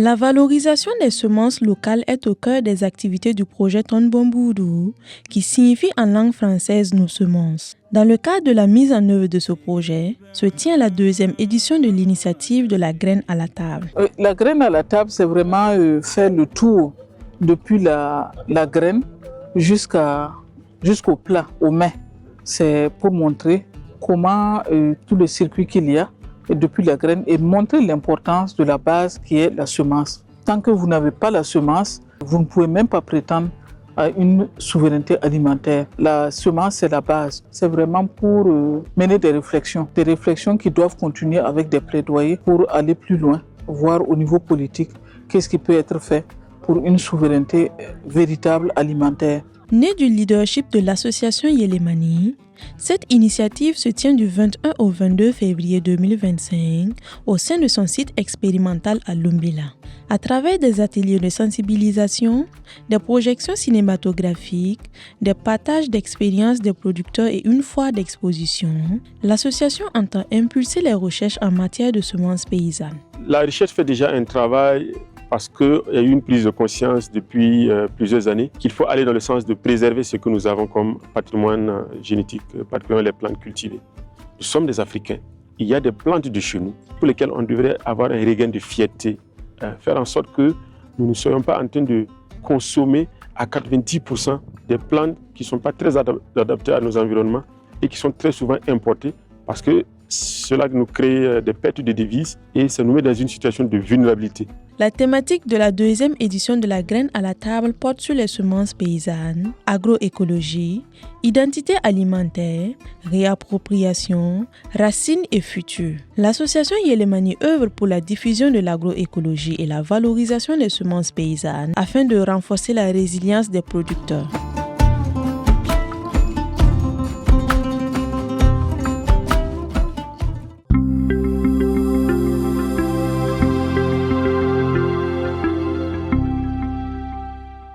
La valorisation des semences locales est au cœur des activités du projet Tonbomboudou, qui signifie en langue française nos semences. Dans le cadre de la mise en œuvre de ce projet, se tient la 2e édition de l'initiative de la graine à la table. La graine à la table, c'est vraiment faire le tour depuis la graine jusqu'au plat, au mets. C'est pour montrer comment tout le circuit qu'il y a depuis la graine et montrer l'importance de la base qui est la semence. Tant que vous n'avez pas la semence, vous ne pouvez même pas prétendre à une souveraineté alimentaire. La semence, c'est la base. C'est vraiment pour mener des réflexions qui doivent continuer avec des plaidoyers pour aller plus loin, voir au niveau politique qu'est-ce qui peut être fait pour une souveraineté véritable alimentaire. Née du leadership de l'association Yelemani, cette initiative se tient du 21 au 22 février 2025 au sein de son site expérimental à Lumbila. À travers des ateliers de sensibilisation, des projections cinématographiques, des partages d'expériences des producteurs et une foire d'exposition, l'association entend impulser les recherches en matière de semences paysannes. La recherche fait déjà un travail parce qu'il y a eu une prise de conscience depuis plusieurs années qu'il faut aller dans le sens de préserver ce que nous avons comme patrimoine génétique, particulièrement les plantes cultivées. Nous sommes des Africains. Il y a des plantes de chez nous pour lesquelles on devrait avoir un regain de fierté, faire en sorte que nous ne soyons pas en train de consommer à 90% des plantes qui ne sont pas très adaptées à nos environnements et qui sont très souvent importées parce que cela nous crée des pertes de devises et ça nous met dans une situation de vulnérabilité. La thématique de la 2e édition de la graine à la table porte sur les semences paysannes, agroécologie, identité alimentaire, réappropriation, racines et futur. L'association Yelemani œuvre pour la diffusion de l'agroécologie et la valorisation des semences paysannes afin de renforcer la résilience des producteurs.